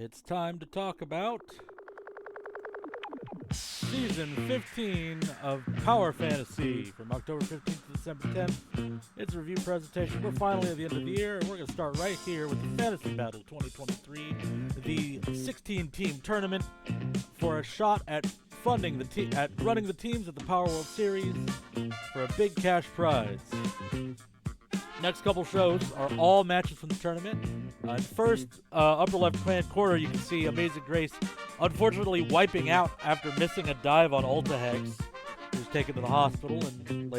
It's time to talk about Season 15 of Power Fantasy from October 15th to December 10th. It's a review presentation. We're finally at the end of the year, and we're going to start right here with the Fantasy Battle 2023, the 16-team tournament for a shot at funding running the teams at the Power World Series for a big cash prize. Next couple shows are all matches from the tournament. In first upper left-hand corner, you can see Amazing Grace unfortunately wiping out after missing a dive on Ulta Hex. He was taken to the hospital and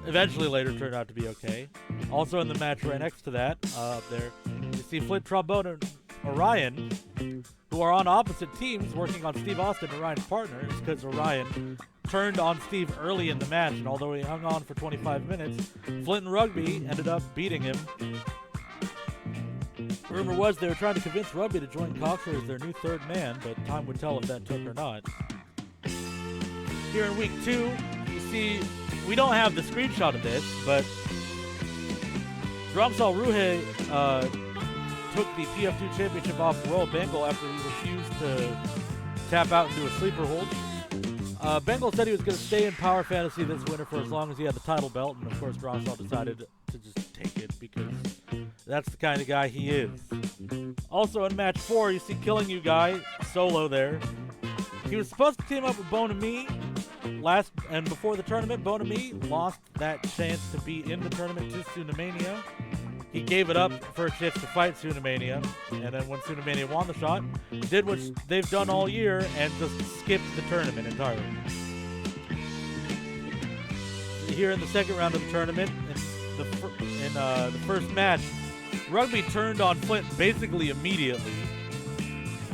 eventually turned out to be okay. Also in the match right next to that, up there, you see Flint Trombone and Orion, who are on opposite teams working on Steve Austin, Orion's partner. It's because Orion turned on Steve early in the match, and although he hung on for 25 minutes, Flint and Rugby ended up beating him. Rumor was they were trying to convince Rugby to join Coxer as their new third man, but time would tell if that took or not. Here in week 2, you see, we don't have the screenshot of this, but Ramsal Ruhe took the PF2 championship off Royal Bengal after he refused to tap out and do a sleeper hold. Bengal said he was going to stay in Power Fantasy this winter for as long as he had the title belt, and of course Ramsal decided to just take it because that's the kind of guy he is. Also in match 4, you see Killing You Guy solo there. He was supposed to team up with Bonami and before the tournament, Bonami lost that chance to be in the tournament to Tsunamania. He gave it up for a chance to fight Tsunamania, and then when Tsunamania won the shot, did what they've done all year and just skipped the tournament entirely. Here in the second round of the tournament, in the first match, Rugby turned on Flint basically immediately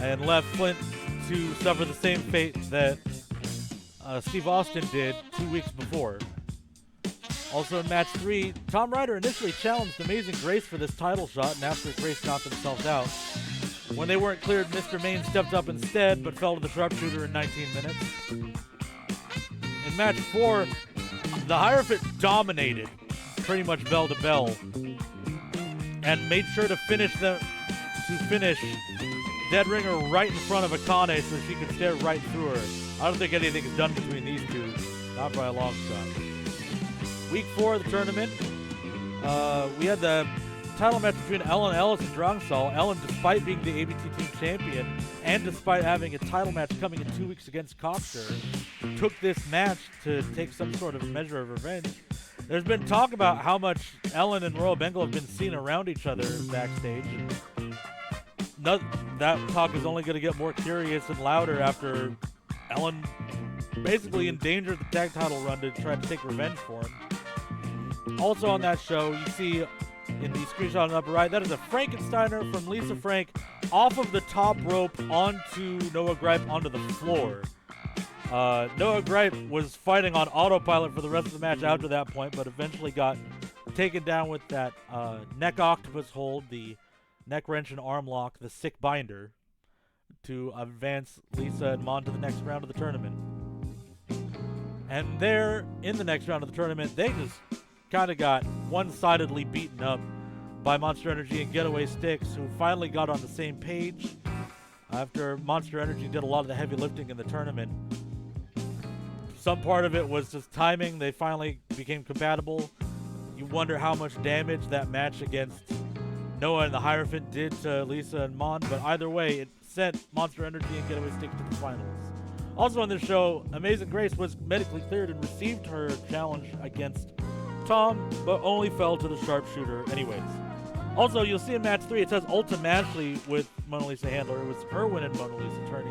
and left Flint to suffer the same fate that Steve Austin did 2 weeks before. Also in match 3, Tom Ryder initially challenged Amazing Grace for this title shot, and after Grace knocked themselves out, when they weren't cleared, Mr. Main stepped up instead, but fell to the sharpshooter in 19 minutes. In match 4, the Hierophant dominated pretty much bell to bell, and made sure to finish Dead Ringer right in front of Akane so she could stare right through her. I don't think anything is done between these two, not by a long shot. Week 4 of the tournament, we had the title match between Ellen Ellis and Drangsal. Ellen, despite being the ABT team champion, and despite having a title match coming in 2 weeks against Coxer, took this match to take some sort of measure of revenge. There's been talk about how much Ellen and Royal Bengal have been seen around each other backstage. And that talk is only going to get more curious and louder after Ellen basically endangered the tag title run to try to take revenge for him. Also on that show, you see in the screenshot on the upper right, that is a Frankensteiner from Lisa Frank off of the top rope onto Noah Gripe onto the floor. Noah Gripe was fighting on autopilot for the rest of the match after that point, but eventually got taken down with that neck octopus hold, the neck wrench and arm lock, the sick binder, to advance Lisa and Mon to the next round of the tournament. And there, in the next round of the tournament, they just kind of got one-sidedly beaten up by Monster Energy and Getaway Sticks, who finally got on the same page after Monster Energy did a lot of the heavy lifting in the tournament. Some part of it was just timing. They finally became compatible. You wonder how much damage that match against Noah and the Hierophant did to Lisa and Mon, but either way, it sent Monster Energy and Getaway Sticks to the finals. Also on this show, Amazing Grace was medically cleared and received her challenge against Tom, but only fell to the sharpshooter anyways. Also, you'll see in match 3, it says Ulta Mashley with Mona Lisa Handler. It was Irwin and Mona Lisa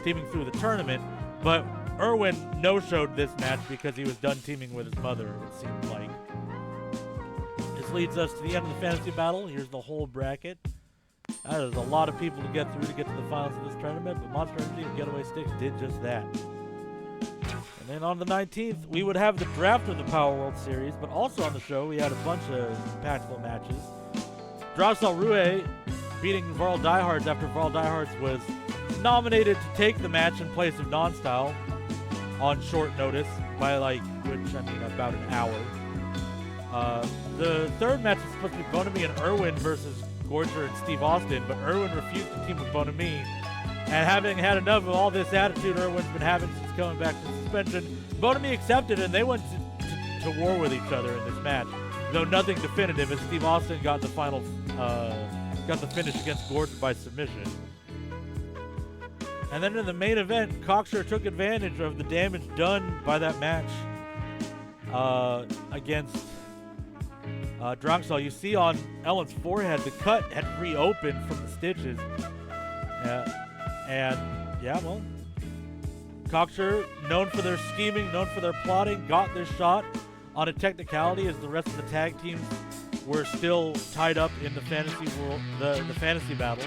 teaming through the tournament, but Irwin no-showed this match because he was done teaming with his mother, it seemed like. This leads us to the end of the fantasy battle. Here's the whole bracket. That is a lot of people to get through to get to the finals of this tournament, but Monster Energy and Getaway Sticks did just that. And then on the 19th, we would have the draft of the Power World Series, but also on the show, we had a bunch of impactful matches. Drasal Rue beating Varl Diehards after Varl Diehards was nominated to take the match in place of Non-Style on short notice by about an hour. The third match is supposed to be Bonami and Irwin versus Gorger and Steve Austin, but Irwin refused to team with Bonami. And having had enough of all this attitude Irwin's been having since coming back to suspension, Bonami accepted and they went to war with each other in this match. Though nothing definitive, as Steve Austin got the final, got the finish against Gorger by submission. And then in the main event, Cocksure took advantage of the damage done by that match against Drangsal. You see on Ellen's forehead, the cut had reopened from the stitches. Well, Cocksure, known for their scheming, known for their plotting, got their shot on a technicality as the rest of the tag teams were still tied up in the fantasy world, the fantasy battle,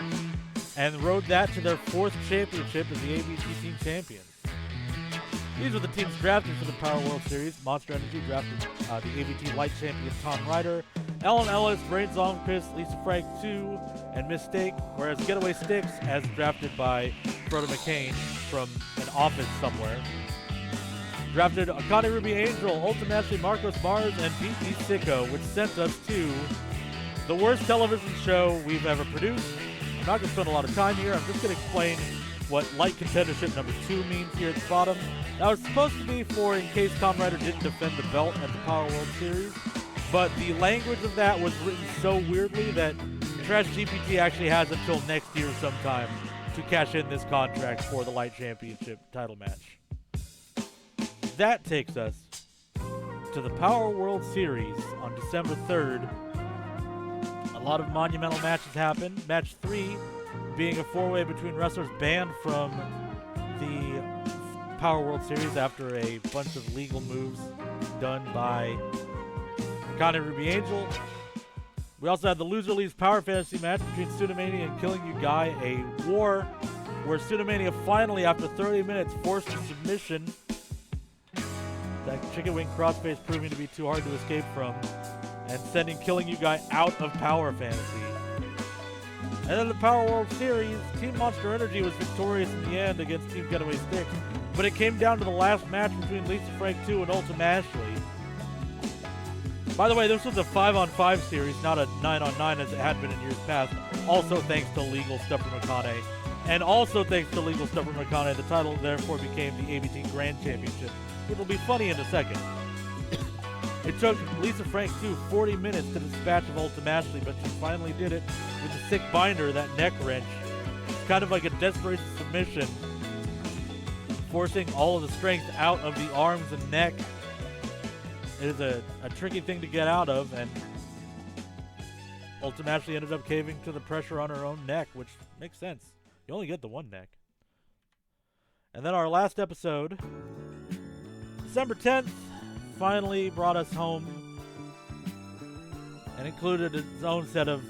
and rode that to their 4th championship as the ABC Team Champions. These were the teams drafted for the Power World Series. Monster Energy drafted the ABT Light Champion Tom Ryder, Ellen Ellis, Brain Zongpist, Lisa Frank 2, and Mistake, whereas Getaway Sticks, as drafted by Frodo McCain from an office somewhere, drafted Akane Ruby Angel, ultimately Marcos Mars, and Pete Sicko, which sent us to the worst television show we've ever produced. I'm not going to spend a lot of time here. I'm just going to explain what Light Contendership number 2 means here at the bottom. That was supposed to be for in case Tom Ryder didn't defend the belt at the Power World Series, but the language of that was written so weirdly that Trash GPT actually has until next year sometime to cash in this contract for the Light Championship title match. That takes us to the Power World Series on December 3rd. A lot of monumental matches happened. Match 3 being a 4-way between wrestlers banned from the Power World Series after a bunch of legal moves done by Akane Ruby Angel. We also had the Loser Leaves Power Fantasy match between Tsunamania and Killing You Guy, a war where Tsunamania finally, after 30 minutes, forced a submission. That chicken wing crossface proving to be too hard to escape from, and sending Killing You Guy out of Power Fantasy. And then the Power World Series, Team Monster Energy was victorious in the end against Team Getaway Sticks, but it came down to the last match between Lisa Frank 2 and Ultim Ashley. By the way, this was a 5-on-5 series, not a 9-on-9 as it had been in years past. Also thanks to legal stuff from Akane. And also thanks to legal stuff from Akane, the title therefore became the ABT Grand Championship. It'll be funny in a second. It took Lisa Frank 2 40 minutes to dispatch of Ultim Ashley, but she finally did it with a sick binder, that neck wrench. It's kind of like a desperation submission, forcing all of the strength out of the arms and neck. It is a tricky thing to get out of, and Ultim Ashley ended up caving to the pressure on her own neck, which makes sense. You only get the one neck. And then our last episode, December 10th, finally brought us home and included its own set of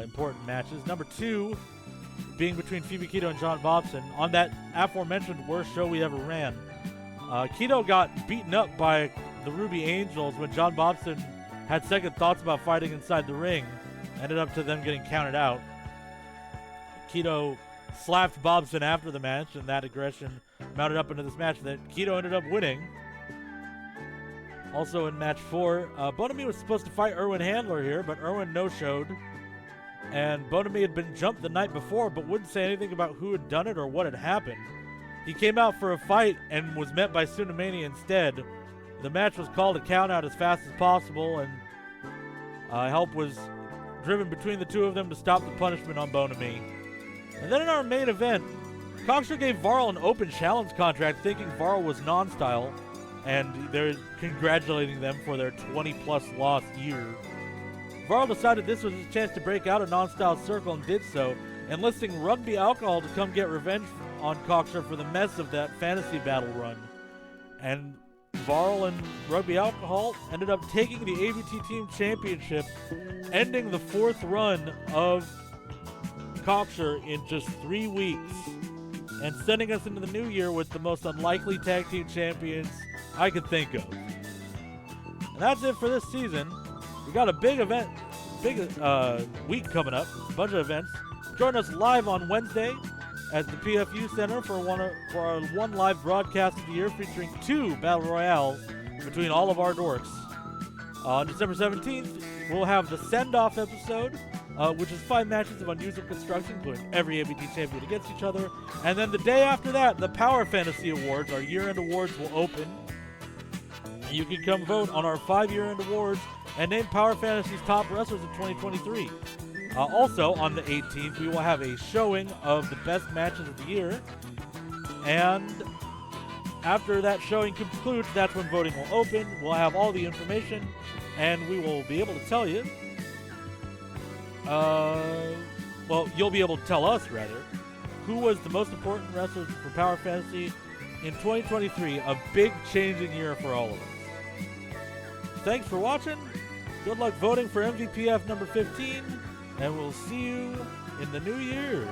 important matches. Number 2 being between Phoebe Keto and John Bobson on that aforementioned worst show we ever ran. Keto got beaten up by the Ruby Angels when John Bobson had second thoughts about fighting inside the ring. Ended up to them getting counted out. Keto slapped Bobson after the match, and that aggression mounted up into this match that Keto ended up winning. Also in match 4, Bonami was supposed to fight Erwin Handler here, but Erwin no-showed. And Bonami had been jumped the night before, but wouldn't say anything about who had done it or what had happened. He came out for a fight and was met by Tsunamania instead. The match was called a count-out as fast as possible, and help was driven between the two of them to stop the punishment on Bonami. And then in our main event, Cocksure gave Varl an open challenge contract thinking Varl was non-style, and they're congratulating them for their 20-plus loss year. Varl decided this was his chance to break out of non-style circle and did so, enlisting Rugby Alcohol to come get revenge on Cocksure for the mess of that fantasy battle run. And Varl and Rugby Alcohol ended up taking the ABT Team Championship, ending the 4th run of Cocksure in just 3 weeks, and sending us into the new year with the most unlikely tag team champions I could think of. And that's it for this season. We got a big week coming up, a bunch of events. Join us live on Wednesday at the PFU Center for our one live broadcast of the year featuring 2 Battle Royales between all of our dorks. On December 17th, we'll have the send-off episode which is 5 matches of unusual construction, including every ABT champion against each other. And then the day after that, the Power Fantasy Awards, our year-end awards, will open. You can come vote on our 5 year-end awards and name Power Fantasy's top wrestlers of 2023. Also, on the 18th, we will have a showing of the best matches of the year. And after that showing concludes, that's when voting will open. We'll have all the information, and we will be able to tell you. Well, you'll be able to tell us, rather, who was the most important wrestler for Power Fantasy in 2023, a big changing year for all of us. Thanks for watching. Good luck voting for MVPF number 15, and we'll see you in the new year.